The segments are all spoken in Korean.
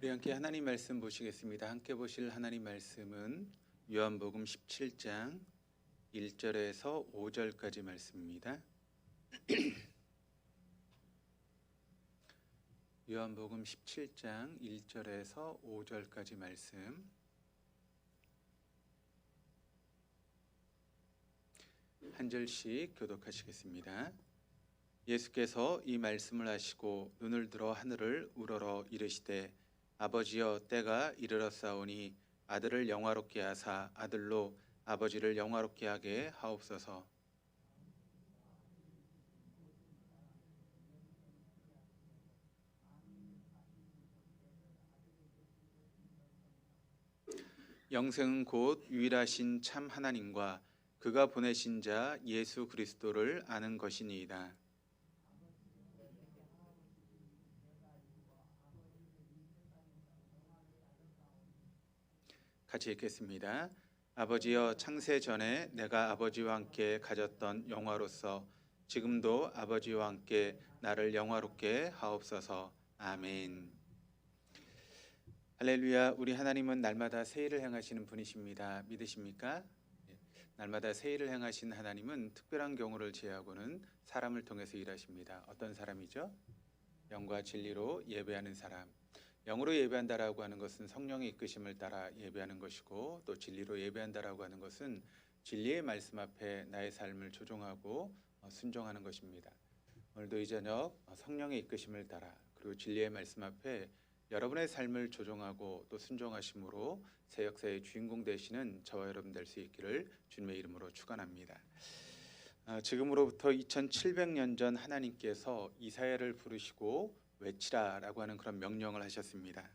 우리 함께 하나님 말씀 보시겠습니다. 함께 보실 하나님 말씀은 요한복음 17장 1절에서 5절까지 말씀입니다. 요한복음 17장 1절에서 5절까지 말씀. 한 절씩 교독하시겠습니다. 예수께서 이 말씀을 하시고 눈을 들어 하늘을 우러러 이르시되 아버지여 때가 이르렀사오니 아들을 영화롭게 하사 아들로 아버지를 영화롭게 하게 하옵소서. 영생은 곧 유일하신 참 하나님과 그가 보내신 자 예수 그리스도를 아는 것이니이다. 같이 읽겠습니다. 아버지여 창세 전에 내가 아버지와 함께 가졌던 영화로서 지금도 아버지와 함께 나를 영화롭게 하옵소서. 아멘. 할렐루야. 우리 하나님은 날마다 새 일을 행하시는 분이십니다. 믿으십니까? 날마다 새 일을 행하신 하나님은 특별한 경우를 제하고는 사람을 통해서 일하십니다. 어떤 사람이죠? 영과 진리로 예배하는 사람. 영으로 예배한다라고 하는 것은 성령의 이끄심을 따라 예배하는 것이고, 또 진리로 예배한다라고 하는 것은 진리의 말씀 앞에 나의 삶을 조종하고 순종하는 것입니다. 오늘도 이 저녁 성령의 이끄심을 따라 그리고 진리의 말씀 앞에 여러분의 삶을 조종하고 또 순종하심으로 새 역사의 주인공 되시는 저와 여러분 될 수 있기를 주님의 이름으로 축원합니다. 지금으로부터 2700년 전 하나님께서 이사야를 부르시고 외치라라고 하는 그런 명령을 하셨습니다.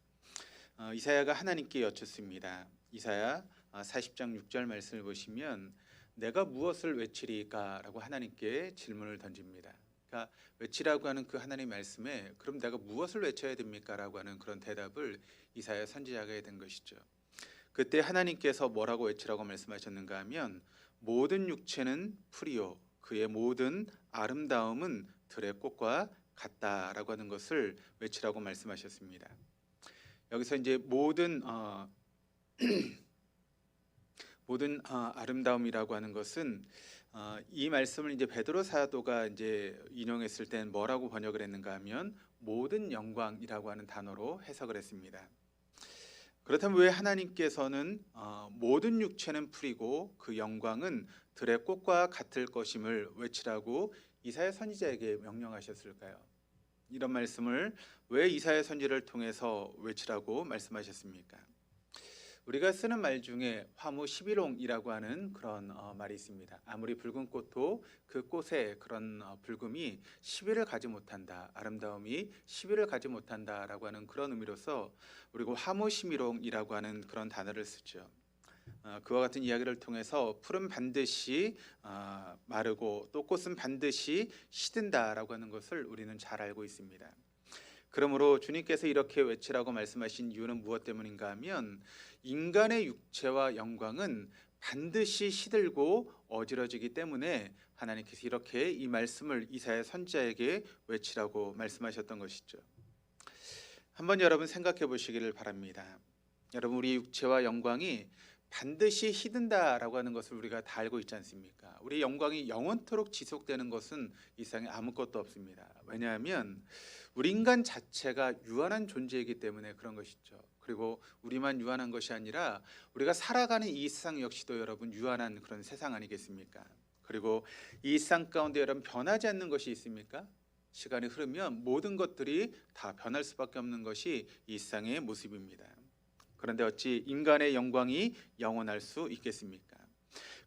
이사야가 하나님께 여쭙습니다. 이사야 40장 6절 말씀을 보시면 내가 무엇을 외치리까? 라고 하나님께 질문을 던집니다. 그러니까 외치라고 하는 그 하나님의 말씀에 그럼 내가 무엇을 외쳐야 됩니까? 라고 하는 그런 대답을 이사야 선지자가 해야 된 것이죠. 그때 하나님께서 뭐라고 외치라고 말씀하셨는가 하면 모든 육체는 풀이요 그의 모든 아름다움은 들의 꽃과 같다라고 하는 것을 외치라고 말씀하셨습니다. 여기서 이제 모든 아름다움이라고 하는 것은 이 말씀을 이제 베드로 사도가 이제 인용했을 땐 뭐라고 번역을 했는가 하면 모든 영광이라고 하는 단어로 해석을 했습니다. 그렇다면 왜 하나님께서는 모든 육체는 풀이고 그 영광은 들의 꽃과 같을 것임을 외치라고 이사야 선지자에게 명령하셨을까요? 이런 말씀을 왜 이사야 선지를 통해서 외치라고 말씀하셨습니까? 우리가 쓰는 말 중에 화무 11홍이라고 하는 그런 말이 있습니다. 아무리 붉은 꽃도 그 꽃의 그런 붉음이 10일을 가지 못한다. 아름다움이 10일을 가지 못한다라고 하는 그런 의미로서 우리가 화무 11홍이라고 하는 그런 단어를 쓰죠. 그와 같은 이야기를 통해서 풀은 반드시 마르고 또 꽃은 반드시 시든다라고 하는 것을 우리는 잘 알고 있습니다. 그러므로 주님께서 이렇게 외치라고 말씀하신 이유는 무엇 때문인가 하면 인간의 육체와 영광은 반드시 시들고 어지러지기 때문에 하나님께서 이렇게 이 말씀을 이사야 선지자에게 외치라고 말씀하셨던 것이죠. 한번 여러분 생각해 보시기를 바랍니다. 여러분 우리 육체와 영광이 반드시 시든다라고 하는 것을 우리가 다 알고 있지 않습니까? 우리 영광이 영원토록 지속되는 것은 이 세상에 아무것도 없습니다. 왜냐하면 우리 인간 자체가 유한한 존재이기 때문에 그런 것이죠. 그리고 우리만 유한한 것이 아니라 우리가 살아가는 이 세상 역시도 여러분 유한한 그런 세상 아니겠습니까? 그리고 이 세상 가운데 여러분 변하지 않는 것이 있습니까? 시간이 흐르면 모든 것들이 다 변할 수밖에 없는 것이 이 세상의 모습입니다. 그런데 어찌 인간의 영광이 영원할 수 있겠습니까?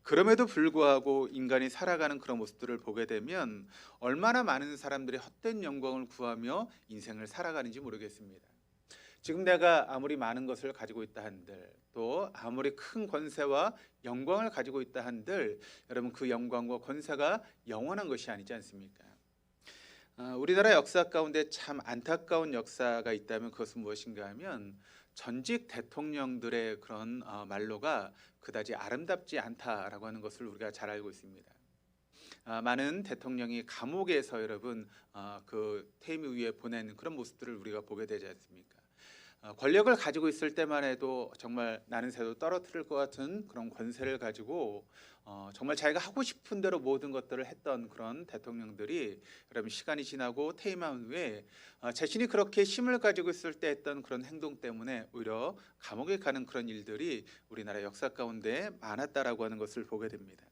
그럼에도 불구하고 인간이 살아가는 그런 모습들을 보게 되면 얼마나 많은 사람들이 헛된 영광을 구하며 인생을 살아가는지 모르겠습니다. 지금 내가 아무리 많은 것을 가지고 있다 한들 또 아무리 큰 권세와 영광을 가지고 있다 한들 여러분 그 영광과 권세가 영원한 것이 아니지 않습니까? 우리나라 역사 가운데 참 안타까운 역사가 있다면 그것은 무엇인가 하면 전직 대통령들의 그런 말로가 그다지 아름답지 않다라고 하는 것을 우리가 잘 알고 있습니다. 많은 대통령이 감옥에서 여러분 그 퇴임 후에 보낸 그런 모습들을 우리가 보게 되지 않습니까? 권력을 가지고 있을 때만 해도 정말 나는 새도 떨어뜨릴 것 같은 그런 권세를 가지고 정말 자기가 하고 싶은 대로 모든 것들을 했던 그런 대통령들이 여러분 시간이 지나고 퇴임한 후에 자신이 그렇게 힘을 가지고 있을 때 했던 그런 행동 때문에 오히려 감옥에 가는 그런 일들이 우리나라 역사 가운데 많았다라고 하는 것을 보게 됩니다.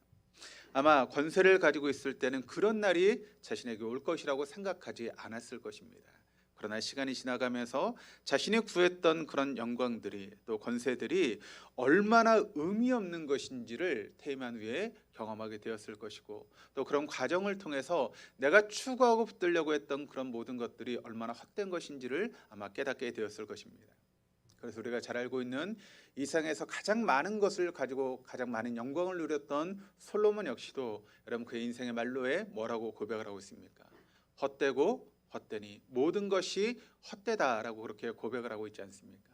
아마 권세를 가지고 있을 때는 그런 날이 자신에게 올 것이라고 생각하지 않았을 것입니다. 그러나 시간이 지나가면서 자신이 구했던 그런 영광들이 또 권세들이 얼마나 의미 없는 것인지를 퇴임한 후에 경험하게 되었을 것이고, 또 그런 과정을 통해서 내가 추구하고 붙들려고 했던 그런 모든 것들이 얼마나 헛된 것인지를 아마 깨닫게 되었을 것입니다. 그래서 우리가 잘 알고 있는 이 세상에서 가장 많은 것을 가지고 가장 많은 영광을 누렸던 솔로몬 역시도 여러분 그의 인생의 말로에 뭐라고 고백을 하고 있습니까? 헛되고 헛되니 모든 것이 헛되다라고 그렇게 고백을 하고 있지 않습니까?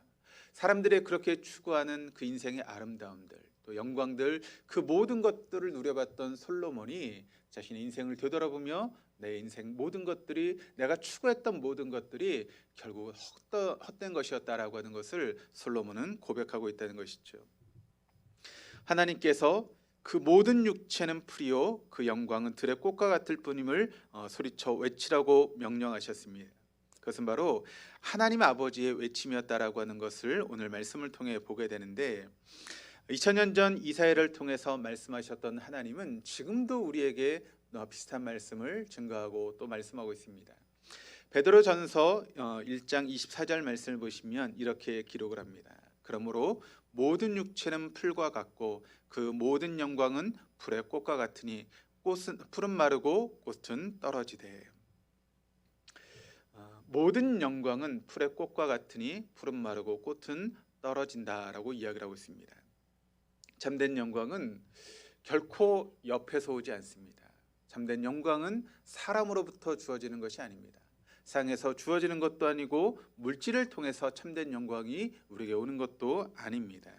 사람들이 그렇게 추구하는 그 인생의 아름다움들 또 영광들 그 모든 것들을 누려봤던 솔로몬이 자신의 인생을 되돌아보며 내 인생 모든 것들이 내가 추구했던 모든 것들이 결국 헛된 것이었다라고 하는 것을 솔로몬은 고백하고 있다는 것이죠. 하나님께서 그 모든 육체는 풀이요 그 영광은 들의 꽃과 같을 뿐임을 소리쳐 외치라고 명령하셨습니다. 그것은 바로 하나님 아버지의 외침이었다라고 하는 것을 오늘 말씀을 통해 보게 되는데, 2000년 전 이사야를 통해서 말씀하셨던 하나님은 지금도 우리에게 비슷한 말씀을 증거하고 또 말씀하고 있습니다. 베드로전서 1장 24절 말씀을 보시면 이렇게 기록을 합니다. 그러므로 모든 육체는 풀과 같고 그 모든 영광은 풀의 꽃과 같으니 풀은 마르고 꽃은 떨어지되. 모든 영광은 풀의 꽃과 같으니 풀은 마르고 꽃은 떨어진다라고 이야기를 하고 있습니다. 참된 영광은 결코 옆에서 오지 않습니다. 참된 영광은 사람으로부터 주어지는 것이 아닙니다. 세상에서 주어지는 것도 아니고 물질을 통해서 참된 영광이 우리에게 오는 것도 아닙니다.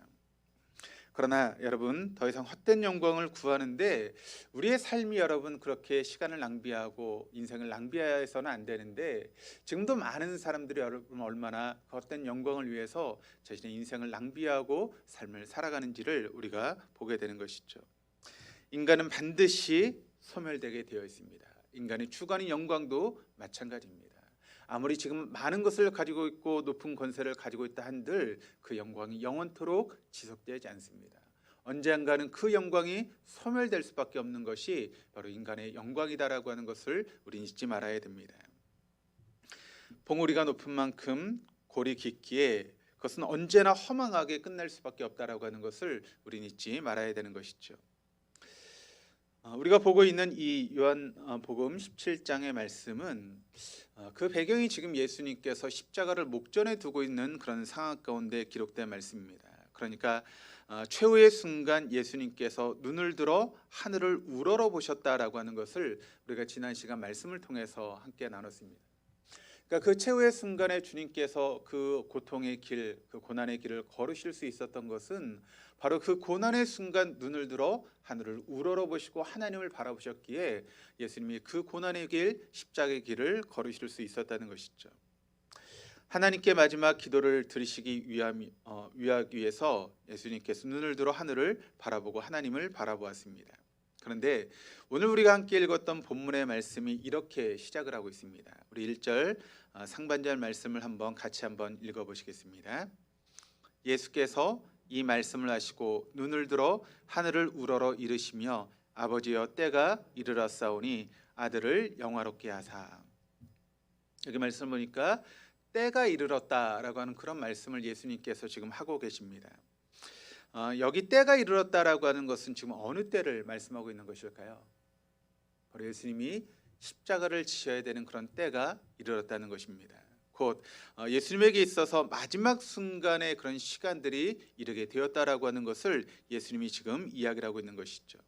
그러나 여러분 더 이상 헛된 영광을 구하는데 우리의 삶이 여러분 그렇게 시간을 낭비하고 인생을 낭비해서는 안 되는데, 지금도 많은 사람들이 여러분 얼마나 헛된 영광을 위해서 자신의 인생을 낭비하고 삶을 살아가는지를 우리가 보게 되는 것이죠. 인간은 반드시 소멸되게 되어 있습니다. 인간이 추구하는 영광도 마찬가지입니다. 아무리 지금 많은 것을 가지고 있고 높은 권세를 가지고 있다 한들 그 영광이 영원토록 지속되지 않습니다. 언젠가는 그 영광이 소멸될 수밖에 없는 것이 바로 인간의 영광이다라고 하는 것을 우리는 잊지 말아야 됩니다. 봉우리가 높은 만큼 골이 깊기에 그것은 언제나 허망하게 끝날 수밖에 없다라고 하는 것을 우리는 잊지 말아야 되는 것이죠. 우리가 보고 있는 이 요한복음 17장의 말씀은 그 배경이 지금 예수님께서 십자가를 목전에 두고 있는 그런 상황 가운데 기록된 말씀입니다. 그러니까 최후의 순간 예수님께서 눈을 들어 하늘을 우러러 보셨다라고 하는 것을 우리가 지난 시간 말씀을 통해서 함께 나눴습니다. 그러니까 그 최후의 순간에 주님께서 그 고통의 길, 그 고난의 길을 걸으실 수 있었던 것은 바로 그 고난의 순간 눈을 들어 하늘을 우러러 보시고 하나님을 바라보셨기에 예수님이 그 고난의 길, 십자가의 길을 걸으실 수 있었다는 것이죠. 하나님께 마지막 기도를 드리시기 위하기 위해서 예수님께서 눈을 들어 하늘을 바라보고 하나님을 바라보았습니다. 그런데 오늘 우리가 함께 읽었던 본문의 말씀이 이렇게 시작을 하고 있습니다. 우리 1절 상반절 말씀을 같이 한번 읽어보시겠습니다. 예수께서 이 말씀을 하시고 눈을 들어 하늘을 우러러 이르시며 아버지여 때가 이르렀사오니 아들을 영화롭게 하사. 여기 말씀을 보니까 때가 이르렀다라고 하는 그런 말씀을 예수님께서 지금 하고 계십니다. 여기 때가 이르렀다라고 하는 것은 지금 어느 때를 말씀하고 있는 것일까요? 바로 예수님이 십자가를 지셔야 되는 그런 때가 이르렀다는 것입니다. 곧 예수님에게 있어서 마지막 순간의 그런 시간들이 이르게 되었다라고 하는 것을 예수님이 지금 이야기를 하고 있는 것이죠.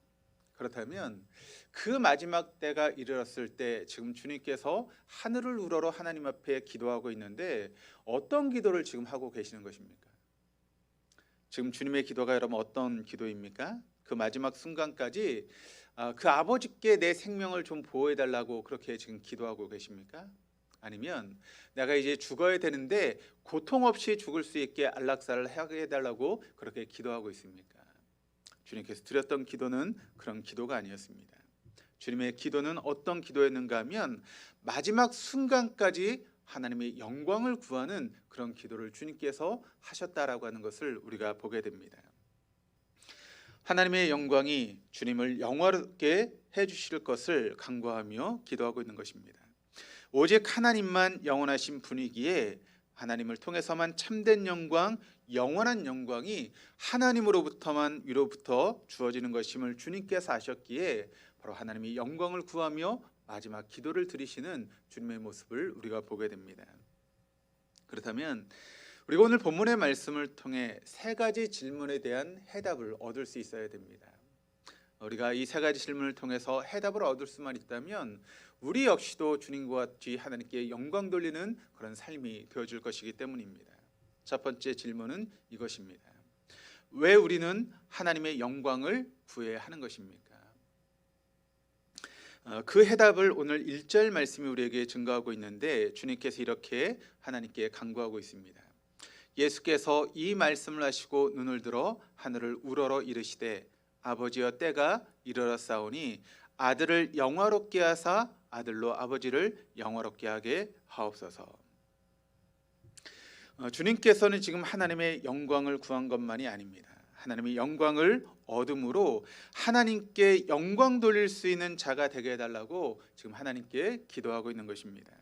그렇다면 그 마지막 때가 이르렀을 때 지금 주님께서 하늘을 우러러 하나님 앞에 기도하고 있는데 어떤 기도를 지금 하고 계시는 것입니까? 지금 주님의 기도가 여러분 어떤 기도입니까? 그 마지막 순간까지 그 아버지께 내 생명을 좀 보호해달라고 그렇게 지금 기도하고 계십니까? 아니면 내가 이제 죽어야 되는데 고통 없이 죽을 수 있게 안락사를 하게 해달라고 그렇게 기도하고 있습니까? 주님께서 드렸던 기도는 그런 기도가 아니었습니다. 주님의 기도는 어떤 기도였는가 하면 마지막 순간까지 하나님의 영광을 구하는 그런 기도를 주님께서 하셨다라고 하는 것을 우리가 보게 됩니다. 하나님의 영광이 주님을 영화롭게 해주실 것을 간구하며 기도하고 있는 것입니다. 오직 하나님만 영원하신 분이기에 하나님을 통해서만 참된 영광, 영원한 영광이 하나님으로부터만 위로부터 주어지는 것임을 주님께서 아셨기에 바로 하나님의 영광을 구하며 마지막 기도를 드리시는 주님의 모습을 우리가 보게 됩니다. 그렇다면 우리가 오늘 본문의 말씀을 통해 세 가지 질문에 대한 해답을 얻을 수 있어야 됩니다. 우리가 이 세 가지 질문을 통해서 해답을 얻을 수만 있다면 우리 역시도 주님과 같이 하나님께 영광 돌리는 그런 삶이 되어줄 것이기 때문입니다. 첫 번째 질문은 이것입니다. 왜 우리는 하나님의 영광을 구해야 하는 것입니까? 그 해답을 오늘 1절 말씀이 우리에게 증거하고 있는데 주님께서 이렇게 하나님께 간구하고 있습니다. 예수께서 이 말씀을 하시고 눈을 들어 하늘을 우러러 이르시되 아버지여 때가 이르렀사오니 아들을 영화롭게 하사 아들로 아버지를 영화롭게 하게 하옵소서. 주님께서는 지금 하나님의 영광을 구한 것만이 아닙니다. 하나님의 영광을 얻음으로 하나님께 영광 돌릴 수 있는 자가 되게 해달라고 지금 하나님께 기도하고 있는 것입니다.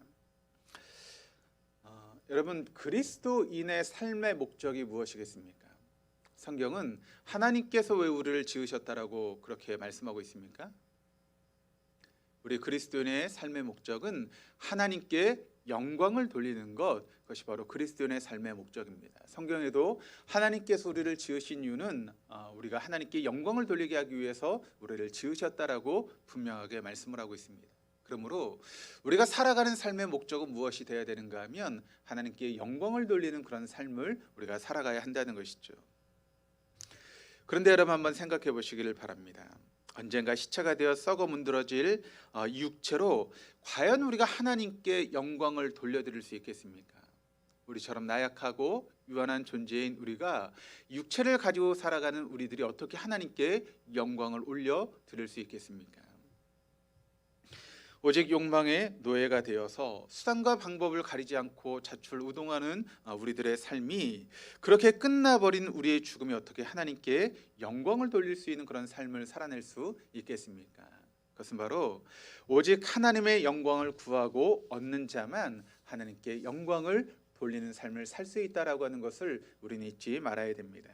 여러분, 그리스도인의 삶의 목적이 무엇이겠습니까? 성경은 하나님께서 왜 우리를 지으셨다라고 그렇게 말씀하고 있습니까? 우리 그리스도인의 삶의 목적은 하나님께 영광을 돌리는 것, 그것이 바로 그리스도인의 삶의 목적입니다. 성경에도 하나님께서 우리를 지으신 이유는 우리가 하나님께 영광을 돌리게 하기 위해서 우리를 지으셨다라고 분명하게 말씀을 하고 있습니다. 그러므로 우리가 살아가는 삶의 목적은 무엇이 되어야 되는가 하면 하나님께 영광을 돌리는 그런 삶을 우리가 살아가야 한다는 것이죠. 그런데 여러분 한번 생각해 보시기를 바랍니다. 언젠가 시체가 되어 썩어 문드러질 육체로 과연 우리가 하나님께 영광을 돌려드릴 수 있겠습니까? 우리처럼 나약하고 유한한 존재인 우리가 육체를 가지고 살아가는 우리들이 어떻게 하나님께 영광을 올려드릴 수 있겠습니까? 오직 욕망의 노예가 되어서 수단과 방법을 가리지 않고 자출우동하는 우리들의 삶이 그렇게 끝나버린 우리의 죽음이 어떻게 하나님께 영광을 돌릴 수 있는 그런 삶을 살아낼 수 있겠습니까? 그것은 바로 오직 하나님의 영광을 구하고 얻는 자만 하나님께 영광을 돌리는 삶을 살 수 있다라고 하는 것을 우리는 잊지 말아야 됩니다.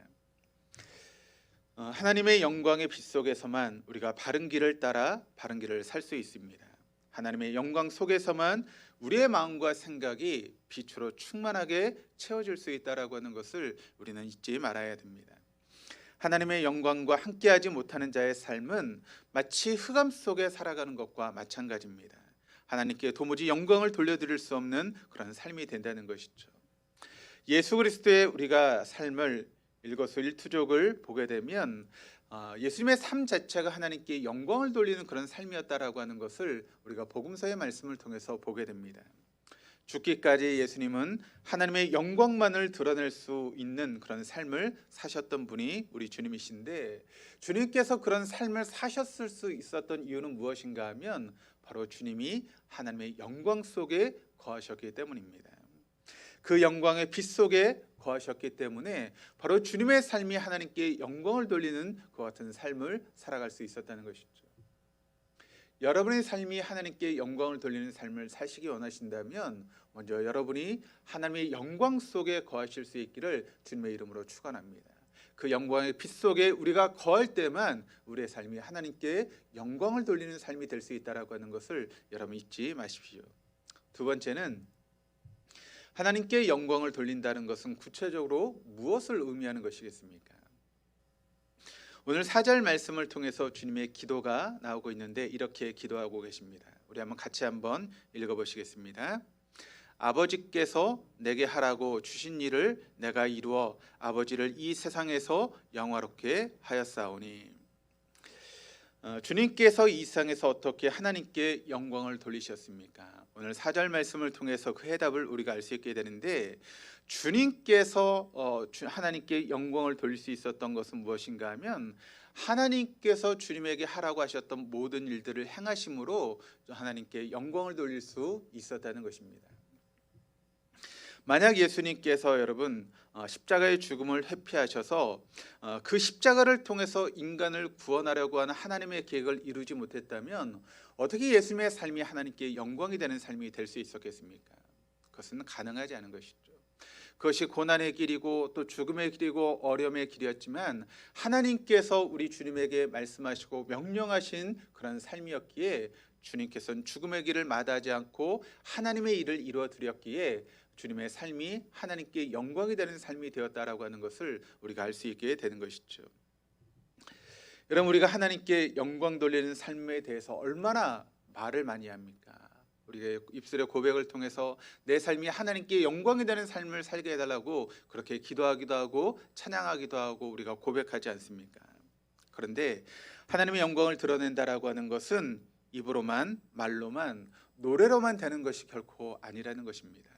하나님의 영광의 빛 속에서만 우리가 바른 길을 따라 바른 길을 살 수 있습니다. 하나님의 영광 속에서만 우리의 마음과 생각이 빛으로 충만하게 채워질 수 있다라고 하는 것을 우리는 잊지 말아야 됩니다. 하나님의 영광과 함께하지 못하는 자의 삶은 마치 흑암 속에 살아가는 것과 마찬가지입니다. 하나님께 도무지 영광을 돌려드릴 수 없는 그런 삶이 된다는 것이죠. 예수 그리스도의 우리가 삶을 일거수일투족을 보게 되면 예수님의 삶 자체가 하나님께 영광을 돌리는 그런 삶이었다라고 하는 것을 우리가 복음서의 말씀을 통해서 보게 됩니다. 죽기까지 예수님은 하나님의 영광만을 드러낼 수 있는 그런 삶을 사셨던 분이 우리 주님이신데, 주님께서 그런 삶을 사셨을 수 있었던 이유는 무엇인가 하면 바로 주님이 하나님의 영광 속에 거하셨기 때문입니다. 그 영광의 빛 속에 거하셨기 때문에 바로 주님의 삶이 하나님께 영광을 돌리는 그 같은 삶을 살아갈 수 있었다는 것이죠. 여러분의 삶이 하나님께 영광을 돌리는 삶을 사시기 원하신다면 먼저 여러분이 하나님의 영광 속에 거하실 수 있기를 주님의 이름으로 축원합니다. 그 영광의 빛 속에 우리가 거할 때만 우리의 삶이 하나님께 영광을 돌리는 삶이 될 수 있다라고 하는 것을 여러분 잊지 마십시오. 두 번째는 하나님께 영광을 돌린다는 것은 구체적으로 무엇을 의미하는 것이겠습니까? 오늘 4절 말씀을 통해서 주님의 기도가 나오고 있는데 이렇게 기도하고 계십니다. 우리 같이 한번 읽어보시겠습니다. 아버지께서 내게 하라고 주신 일을 내가 이루어 아버지를 이 세상에서 영화롭게 하였사오니. 주님께서 이 세상에서 어떻게 하나님께 영광을 돌리셨습니까? 오늘 4절 말씀을 통해서 그 해답을 우리가 알 수 있게 되는데, 주님께서 하나님께 영광을 돌릴 수 있었던 것은 무엇인가 하면, 하나님께서 주님에게 하라고 하셨던 모든 일들을 행하심으로 하나님께 영광을 돌릴 수 있었다는 것입니다. 만약 예수님께서 여러분 십자가의 죽음을 회피하셔서 그 십자가를 통해서 인간을 구원하려고 하는 하나님의 계획을 이루지 못했다면, 어떻게 예수님의 삶이 하나님께 영광이 되는 삶이 될 수 있었겠습니까? 그것은 가능하지 않은 것이죠. 그것이 고난의 길이고 또 죽음의 길이고 어려움의 길이었지만, 하나님께서 우리 주님에게 말씀하시고 명령하신 그런 삶이었기에, 주님께서는 죽음의 길을 마다하지 않고 하나님의 일을 이루어 드렸기에 주님의 삶이 하나님께 영광이 되는 삶이 되었다라고 하는 것을 우리가 알 수 있게 되는 것이죠. 여러분, 우리가 하나님께 영광 돌리는 삶에 대해서 얼마나 말을 많이 합니까? 우리가 입술의 고백을 통해서 내 삶이 하나님께 영광이 되는 삶을 살게 해달라고 그렇게 기도하기도 하고 찬양하기도 하고 우리가 고백하지 않습니까? 그런데 하나님의 영광을 드러낸다라고 하는 것은 입으로만, 말로만, 노래로만 되는 것이 결코 아니라는 것입니다.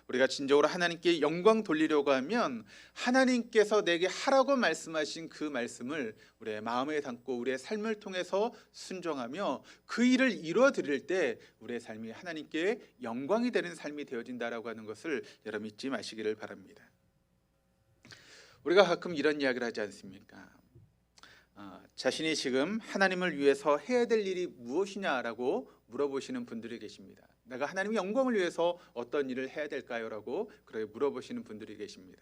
우리가 진정으로 하나님께 영광 돌리려고 하면, 하나님께서 내게 하라고 말씀하신 그 말씀을 우리의 마음에 담고 우리의 삶을 통해서 순종하며 그 일을 이루어 드릴 때 우리의 삶이 하나님께 영광이 되는 삶이 되어진다라고 하는 것을 여러분 잊지 마시기를 바랍니다. 우리가 가끔 이런 이야기를 하지 않습니까? 자신이 지금 하나님을 위해서 해야 될 일이 무엇이냐라고 물어보시는 분들이 계십니다. 내가 하나님의 영광을 위해서 어떤 일을 해야 될까요? 라고 그렇게 물어보시는 분들이 계십니다.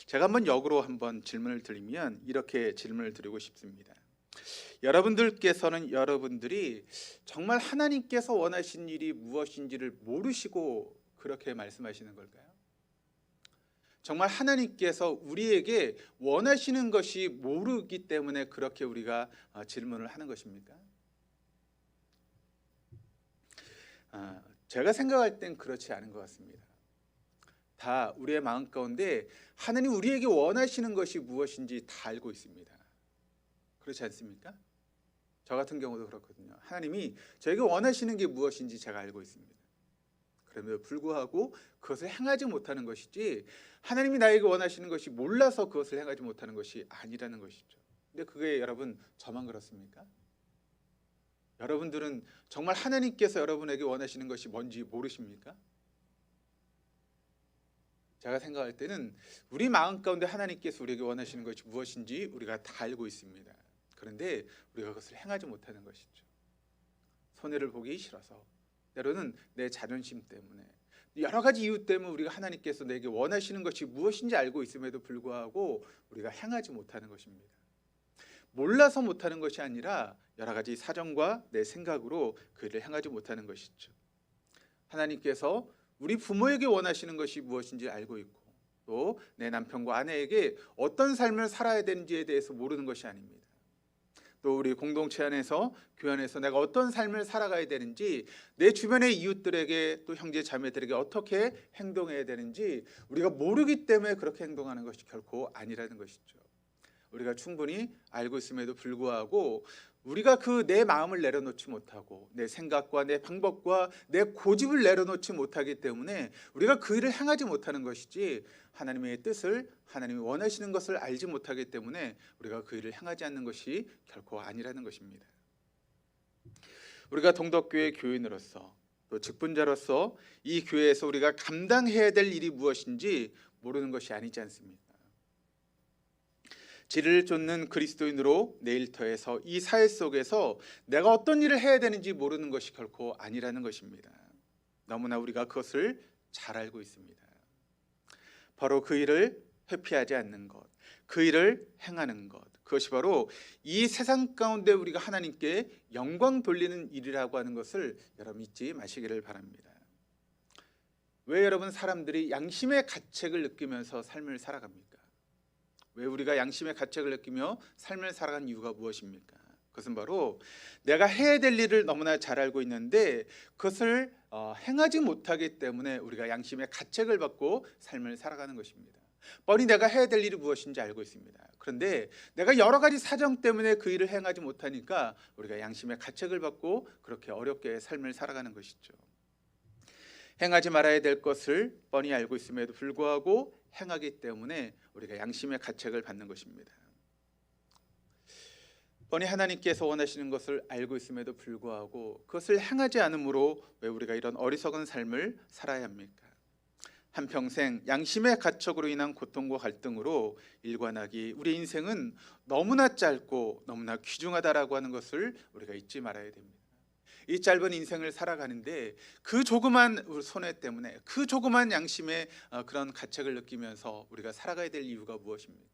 제가 역으로 한번 질문을 드리면 이렇게 질문을 드리고 싶습니다. 여러분들께서는 여러분들이 정말 하나님께서 원하신 일이 무엇인지를 모르시고 그렇게 말씀하시는 걸까요? 정말 하나님께서 우리에게 원하시는 것이 모르기 때문에 그렇게 우리가 질문을 하는 것입니까? 제가 생각할 땐 그렇지 않은 것 같습니다. 다 우리의 마음 가운데 하나님 우리에게 원하시는 것이 무엇인지 다 알고 있습니다. 그렇지 않습니까? 저 같은 경우도 그렇거든요. 하나님이 저에게 원하시는 게 무엇인지 제가 알고 있습니다. 그럼에도 불구하고 그것을 행하지 못하는 것이지, 하나님이 나에게 원하시는 것이 몰라서 그것을 행하지 못하는 것이 아니라는 것이죠. 근데 그게 여러분 저만 그렇습니까? 여러분들은 정말 하나님께서 여러분에게 원하시는 것이 뭔지 모르십니까? 제가 생각할 때는 우리 마음 가운데 하나님께서 우리에게 원하시는 것이 무엇인지 우리가 다 알고 있습니다. 그런데 우리가 그것을 행하지 못하는 것이죠. 손해를 보기 싫어서, 때로는 내 자존심 때문에, 여러 가지 이유 때문에 우리가 하나님께서 내게 원하시는 것이 무엇인지 알고 있음에도 불구하고 우리가 행하지 못하는 것입니다. 몰라서 못하는 것이 아니라 여러 가지 사정과 내 생각으로 그 일을 행하지 못하는 것이죠. 하나님께서 우리 부모에게 원하시는 것이 무엇인지 알고 있고, 또 내 남편과 아내에게 어떤 삶을 살아야 되는지에 대해서 모르는 것이 아닙니다. 또 우리 공동체 안에서, 교회 안에서 내가 어떤 삶을 살아가야 되는지, 내 주변의 이웃들에게 또 형제 자매들에게 어떻게 행동해야 되는지 우리가 모르기 때문에 그렇게 행동하는 것이 결코 아니라는 것이죠. 우리가 충분히 알고 있음에도 불구하고 우리가 그 내 마음을 내려놓지 못하고 내 생각과 내 방법과 내 고집을 내려놓지 못하기 때문에 우리가 그 일을 행하지 못하는 것이지, 하나님의 뜻을, 하나님이 원하시는 것을 알지 못하기 때문에 우리가 그 일을 행하지 않는 것이 결코 아니라는 것입니다. 우리가 동덕교회 교인으로서, 또 직분자로서 이 교회에서 우리가 감당해야 될 일이 무엇인지 모르는 것이 아니지 않습니까? 진리를 쫓는 그리스도인으로 내일터에서 이 사회 속에서 내가 어떤 일을 해야 되는지 모르는 것이 결코 아니라는 것입니다. 너무나 우리가 그것을 잘 알고 있습니다. 바로 그 일을 회피하지 않는 것, 그 일을 행하는 것, 그것이 바로 이 세상 가운데 우리가 하나님께 영광 돌리는 일이라고 하는 것을 여러분 잊지 마시기를 바랍니다. 왜 여러분 사람들이 양심의 가책을 느끼면서 삶을 살아갑니까? 왜 우리가 양심의 가책을 느끼며 삶을 살아가는 이유가 무엇입니까? 그것은 바로 내가 해야 될 일을 너무나 잘 알고 있는데 그것을 행하지 못하기 때문에 우리가 양심의 가책을 받고 삶을 살아가는 것입니다. 뻔히 내가 해야 될 일이 무엇인지 알고 있습니다. 그런데 내가 여러 가지 사정 때문에 그 일을 행하지 못하니까 우리가 양심의 가책을 받고 그렇게 어렵게 삶을 살아가는 것이죠. 행하지 말아야 될 것을 뻔히 알고 있음에도 불구하고 행하기 때문에 우리가 양심의 가책을 받는 것입니다. 뻔히 하나님께서 원하시는 것을 알고 있음에도 불구하고 그것을 행하지 않으므로 왜 우리가 이런 어리석은 삶을 살아야 합니까? 한평생 양심의 가책으로 인한 고통과 갈등으로 일관하기, 우리 인생은 너무나 짧고 너무나 귀중하다라고 하는 것을 우리가 잊지 말아야 됩니다. 이 짧은 인생을 살아가는데 그 조그만 손해 때문에, 그 조그만 양심의 그런 가책을 느끼면서 우리가 살아가야 될 이유가 무엇입니까?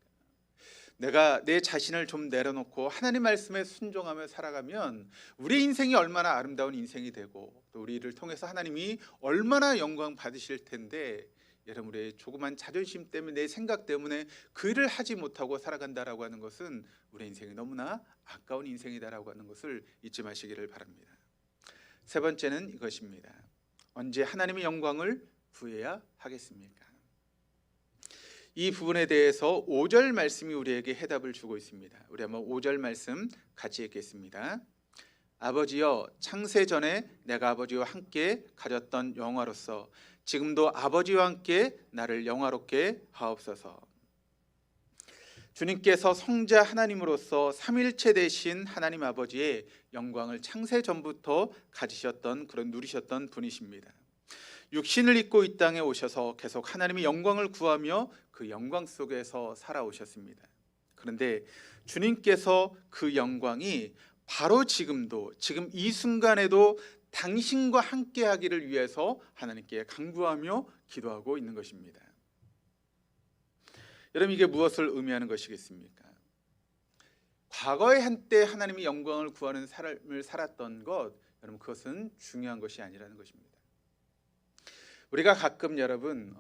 내가 내 자신을 좀 내려놓고 하나님 말씀에 순종하며 살아가면 우리 인생이 얼마나 아름다운 인생이 되고 또 우리를 통해서 하나님이 얼마나 영광 받으실 텐데, 여러분 우리의 조그만 자존심 때문에, 내 생각 때문에 그 일을 하지 못하고 살아간다라고 하는 것은 우리 인생이 너무나 아까운 인생이다라고 하는 것을 잊지 마시기를 바랍니다. 세 번째는 이것입니다. 언제 하나님의 영광을 부여해야 하겠습니까? 이 부분에 대해서 5절 말씀이 우리에게 해답을 주고 있습니다. 우리 한번 5절 말씀 같이 읽겠습니다. 아버지여, 창세 전에 내가 아버지와 함께 가졌던 영화로서 지금도 아버지와 함께 나를 영화롭게 하옵소서. 주님께서 성자 하나님으로서 삼일체 되신 하나님 아버지의 영광을 창세 전부터 가지셨던, 그런 누리셨던 분이십니다. 육신을 입고 이 땅에 오셔서 계속 하나님의 영광을 구하며 그 영광 속에서 살아오셨습니다. 그런데 주님께서 그 영광이 바로 지금도, 지금 이 순간에도 당신과 함께 하기를 위해서 하나님께 간구하며 기도하고 있는 것입니다. 여러분, 이게 무엇을 의미하는 것이겠습니까? 과거에 한때 하나님의 영광을 구하는 삶을 살았던 것, 여러분 그것은 중요한 것이 아니라는 것입니다. 우리가 가끔 여러분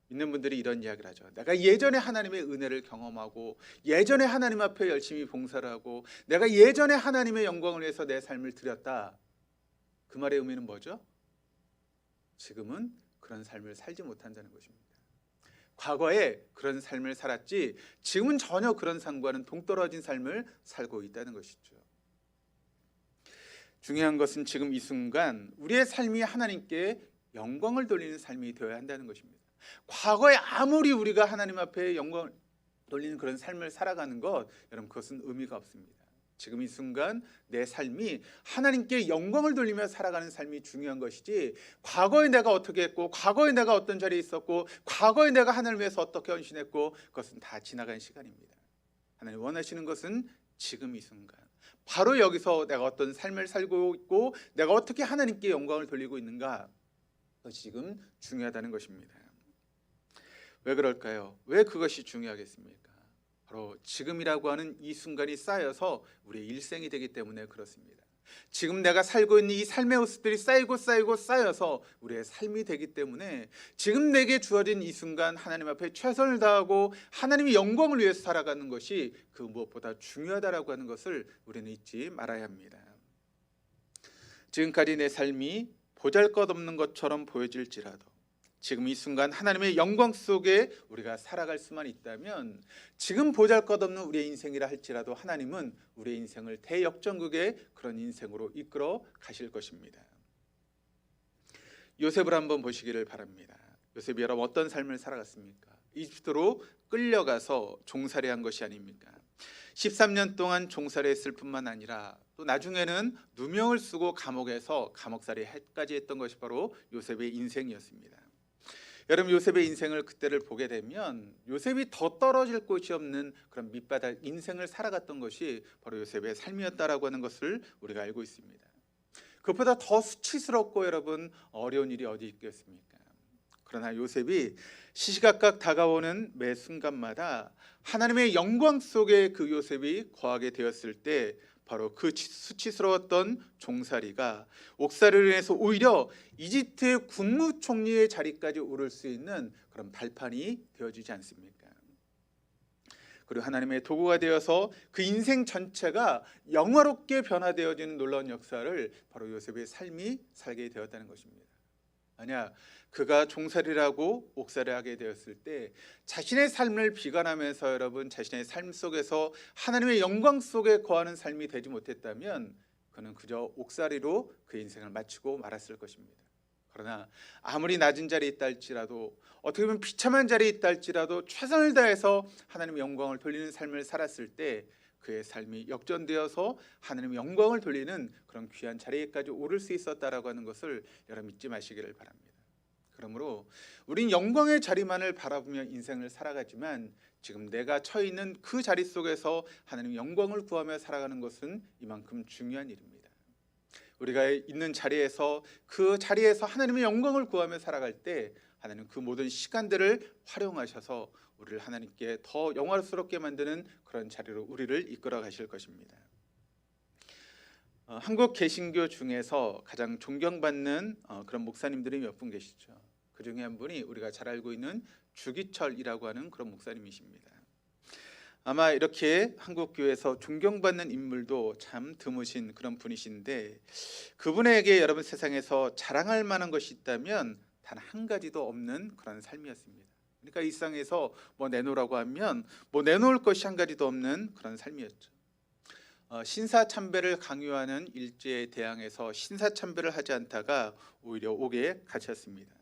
믿는 분들이 이런 이야기를 하죠. 내가 예전에 하나님의 은혜를 경험하고 예전에 하나님 앞에 열심히 봉사를 하고 내가 예전에 하나님의 영광을 위해서 내 삶을 드렸다. 그 말의 의미는 뭐죠? 지금은 그런 삶을 살지 못한다는 것입니다. 과거에 그런 삶을 살았지 지금은 전혀 그런 삶과는 동떨어진 삶을 살고 있다는 것이죠. 중요한 것은 지금 이 순간 우리의 삶이 하나님께 영광을 돌리는 삶이 되어야 한다는 것입니다. 과거에 아무리 우리가 하나님 앞에 영광을 돌리는 그런 삶을 살아가는 것, 여러분 그것은 의미가 없습니다. 지금 이 순간 내 삶이 하나님께 영광을 돌리며 살아가는 삶이 중요한 것이지, 과거에 내가 어떻게 했고 과거에 내가 어떤 자리에 있었고 과거에 내가 하나님을 위해서 어떻게 헌신했고, 그것은 다 지나간 시간입니다. 하나님 원하시는 것은 지금 이 순간, 바로 여기서 내가 어떤 삶을 살고 있고 내가 어떻게 하나님께 영광을 돌리고 있는가, 그것이 지금 중요하다는 것입니다. 왜 그럴까요? 왜 그것이 중요하겠습니까? 바로 지금이라고 하는 이 순간이 쌓여서 우리의 일생이 되기 때문에 그렇습니다. 지금 내가 살고 있는 이 삶의 모습들이 쌓여서 우리의 삶이 되기 때문에 지금 내게 주어진 이 순간 하나님 앞에 최선을 다하고 하나님의 영광을 위해서 살아가는 것이 그 무엇보다 중요하다라고 하는 것을 우리는 잊지 말아야 합니다. 지금까지 내 삶이 보잘것없는 것처럼 보여질지라도 지금 이 순간 하나님의 영광 속에 우리가 살아갈 수만 있다면, 지금 보잘것없는 우리의 인생이라 할지라도 하나님은 우리의 인생을 대역전극의 그런 인생으로 이끌어 가실 것입니다. 요셉을 한번 보시기를 바랍니다. 요셉이 여러분 어떤 삶을 살아갔습니까? 이집트로 끌려가서 종살이한 것이 아닙니까? 13년 동안 종살이했을 뿐만 아니라 또 나중에는 누명을 쓰고 감옥에서 감옥살이까지 했던 것이 바로 요셉의 인생이었습니다. 여러분 요셉의 인생을 그때를 보게 되면 요셉이 더 떨어질 곳이 없는 그런 밑바닥 인생을 살아갔던 것이 바로 요셉의 삶이었다라고 하는 것을 우리가 알고 있습니다. 그것보다 더 수치스럽고 여러분 어려운 일이 어디 있겠습니까? 그러나 요셉이 시시각각 다가오는 매 순간마다 하나님의 영광 속에 그 요셉이 거하게 되었을 때 바로 그 수치스러웠던 종살이가 옥살이로 인해서 오히려 이집트의 국무총리의 자리까지 오를 수 있는 그런 발판이 되어지지 않습니까? 그리고 하나님의 도구가 되어서 그 인생 전체가 영화롭게 변화되어지는 놀라운 역사를 바로 요셉의 삶이 살게 되었다는 것입니다. 아니야. 그가 종살이라고 옥살이를 하게 되었을 때 자신의 삶을 비관하면서 여러분 자신의 삶 속에서 하나님의 영광 속에 거하는 삶이 되지 못했다면 그는 그저 옥살이로 그 인생을 마치고 말았을 것입니다. 그러나 아무리 낮은 자리에 있다 할지라도 어떻게 보면 비참한 자리에 있다 할지라도 최선을 다해서 하나님의 영광을 돌리는 삶을 살았을 때 그의 삶이 역전되어서 하나님의 영광을 돌리는 그런 귀한 자리에까지 오를 수 있었다라고 하는 것을 여러분 잊지 마시기를 바랍니다. 그러므로 우린 영광의 자리만을 바라보며 인생을 살아가지만 지금 내가 처해 있는 그 자리 속에서 하나님의 영광을 구하며 살아가는 것은 이만큼 중요한 일입니다. 우리가 있는 자리에서 그 자리에서 하나님의 영광을 구하며 살아갈 때 하나님 그 모든 시간들을 활용하셔서 우리를 하나님께 더 영광스럽게 만드는 그런 자리로 우리를 이끌어 가실 것입니다. 한국 개신교 중에서 가장 존경받는 그런 목사님들이 몇 분 계시죠. 그 중에 한 분이 우리가 잘 알고 있는 주기철이라고 하는 그런 목사님이십니다. 아마 이렇게 한국 교회에서 존경받는 인물도 참 드무신 그런 분이신데 그분에게 여러분 세상에서 자랑할 만한 것이 있다면 단 한 가지도 없는 그런 삶이었습니다. 그러니까 이 세상에서 뭐 내놓으라고 하면 뭐 내놓을 것이 한 가지도 없는 그런 삶이었죠. 신사참배를 강요하는 일제에 대항해서 신사참배를 하지 않다가 오히려 옥에 갇혔습니다.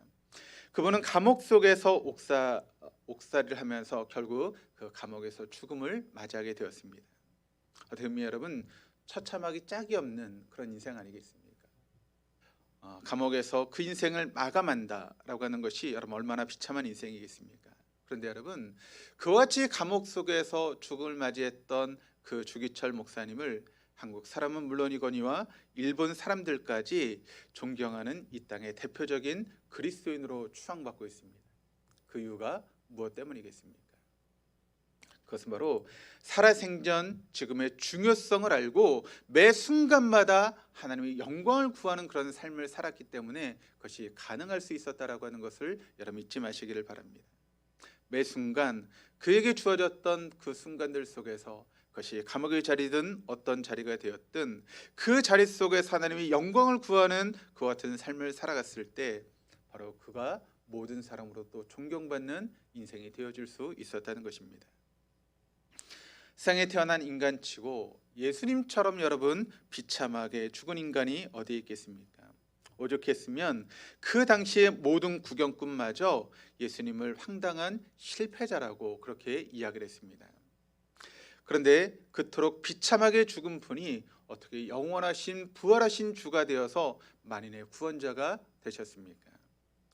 그분은 감옥 속에서 옥살이를 하면서 결국 그 감옥에서 죽음을 맞이하게 되었습니다. 어떻게 보면 여러분 처참하기 짝이 없는 그런 인생 아니겠습니까? 감옥에서 그 인생을 마감한다라고 하는 것이 여러분 얼마나 비참한 인생이겠습니까? 그런데 여러분 그와 같이 감옥 속에서 죽음을 맞이했던 그 주기철 목사님을 한국 사람은 물론이거니와 일본 사람들까지 존경하는 이 땅의 대표적인 그리스도인으로 추앙받고 있습니다. 그 이유가 무엇 때문이겠습니까? 그것은 바로 살아생전 지금의 중요성을 알고 매 순간마다 하나님의 영광을 구하는 그런 삶을 살았기 때문에 그것이 가능할 수 있었다라고 하는 것을 여러분 잊지 마시기를 바랍니다. 매 순간 그에게 주어졌던 그 순간들 속에서 그것이 감옥의 자리든 어떤 자리가 되었든 그 자리 속에서 하나님의 영광을 구하는 그와 같은 삶을 살아갔을 때 바로 그가 모든 사람으로 또 존경받는 인생이 되어질 수 있었다는 것입니다. 세상에 태어난 인간치고 예수님처럼 여러분 비참하게 죽은 인간이 어디에 있겠습니까? 오죽했으면 그 당시의 모든 구경꾼마저 예수님을 황당한 실패자라고 그렇게 이야기를 했습니다. 그런데 그토록 비참하게 죽은 분이 어떻게 영원하신 부활하신 주가 되어서 만인의 구원자가 되셨습니까?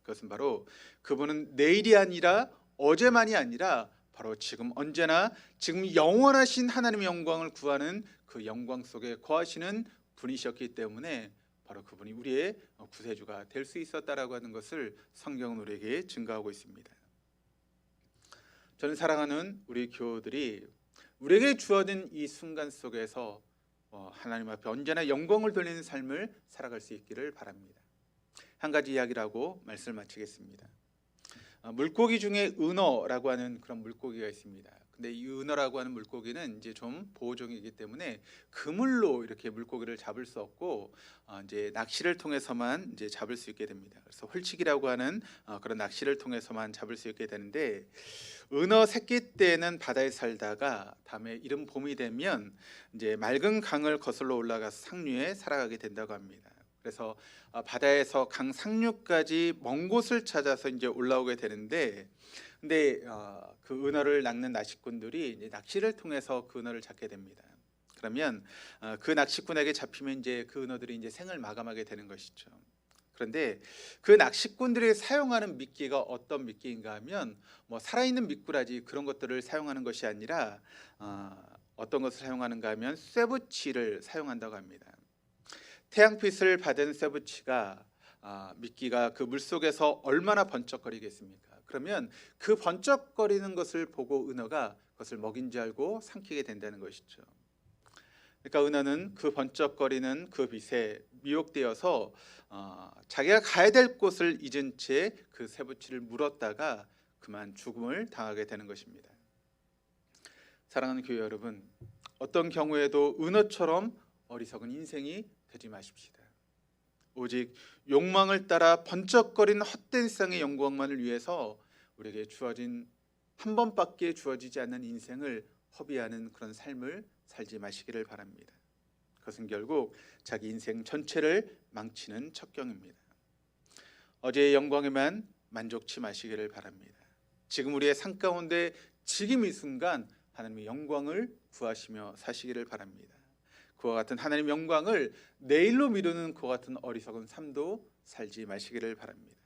그것은 바로 그분은 내일이 아니라 어제만이 아니라 바로 지금 언제나 지금 영원하신 하나님의 영광을 구하는 그 영광 속에 거하시는 분이셨기 때문에 바로 그분이 우리의 구세주가 될 수 있었다라고 하는 것을 성경은 우리에게 증거하고 있습니다. 저는 사랑하는 우리 교우들이 우리에게 주어진 이 순간 속에서 하나님 앞에 언제나 영광을 돌리는 삶을 살아갈 수 있기를 바랍니다. 한 가지 이야기를 하고 말씀을 마치겠습니다. 물고기 중에 은어라고 하는 그런 물고기가 있습니다. 근데 이 은어라고 하는 물고기는 이제 좀 보호종이기 때문에 그물로 이렇게 물고기를 잡을 수 없고 이제 낚시를 통해서만 이제 잡을 수 있게 됩니다. 그래서 홀치기라고 하는 그런 낚시를 통해서만 잡을 수 있게 되는데 은어 새끼 때는 바다에 살다가 다음에 이른 봄이 되면 이제 맑은 강을 거슬러 올라가서 상류에 살아가게 된다고 합니다. 그래서 바다에서 강 상류까지 먼 곳을 찾아서 이제 올라오게 되는데, 근데 그 은어를 낚는 낚시꾼들이 이제 낚시를 통해서 그 은어를 잡게 됩니다. 그러면 그 낚시꾼에게 잡히면 이제 그 은어들이 이제 생을 마감하게 되는 것이죠. 그런데 그 낚시꾼들이 사용하는 미끼가 어떤 미끼인가 하면 뭐 살아있는 미꾸라지 그런 것들을 사용하는 것이 아니라 어떤 것을 사용하는가 하면 쇠붙이를 사용한다고 합니다. 태양빛을 받은 쇠붙이가 미끼가 그 물속에서 얼마나 번쩍거리겠습니까? 그러면 그 번쩍거리는 것을 보고 은어가 그것을 먹인 줄 알고 삼키게 된다는 것이죠. 그러니까 은어는 그 번쩍거리는 그 빛에 미혹되어서 자기가 가야 될 곳을 잊은 채 그 쇠붙이를 물었다가 그만 죽음을 당하게 되는 것입니다. 사랑하는 교회 여러분, 어떤 경우에도 은어처럼 어리석은 인생이 되지 마십시다. 오직 욕망을 따라 번쩍거리는 헛된 세상의 영광만을 위해서 우리에게 주어진 한 번밖에 주어지지 않는 인생을 허비하는 그런 삶을 살지 마시기를 바랍니다. 그것은 결국 자기 인생 전체를 망치는 첩경입니다. 어제의 영광에만 만족치 마시기를 바랍니다. 지금 우리의 삶 가운데 지금 이 순간 하나님의 영광을 구하시며 사시기를 바랍니다. 그와 같은 하나님의 영광을 내일로 미루는 그와 같은 어리석은 삶도 살지 마시기를 바랍니다.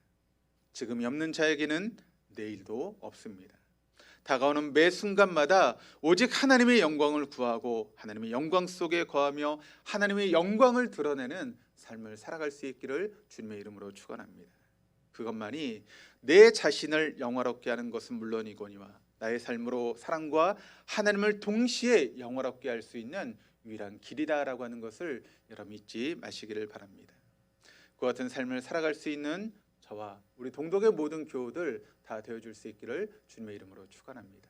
지금이 없는 자에게는 내일도 없습니다. 다가오는 매 순간마다 오직 하나님의 영광을 구하고 하나님의 영광 속에 거하며 하나님의 영광을 드러내는 삶을 살아갈 수 있기를 주님의 이름으로 축원합니다. 그것만이 내 자신을 영화롭게 하는 것은 물론이거니와 나의 삶으로 사랑과 하나님을 동시에 영화롭게 할 수 있는 유일한 길이다라고 하는 것을 여러분 잊지 마시기를 바랍니다. 그와 같은 삶을 살아갈 수 있는 저와 우리 동독의 모든 교우들 다 되어줄 수 있기를 주님의 이름으로 축원합니다.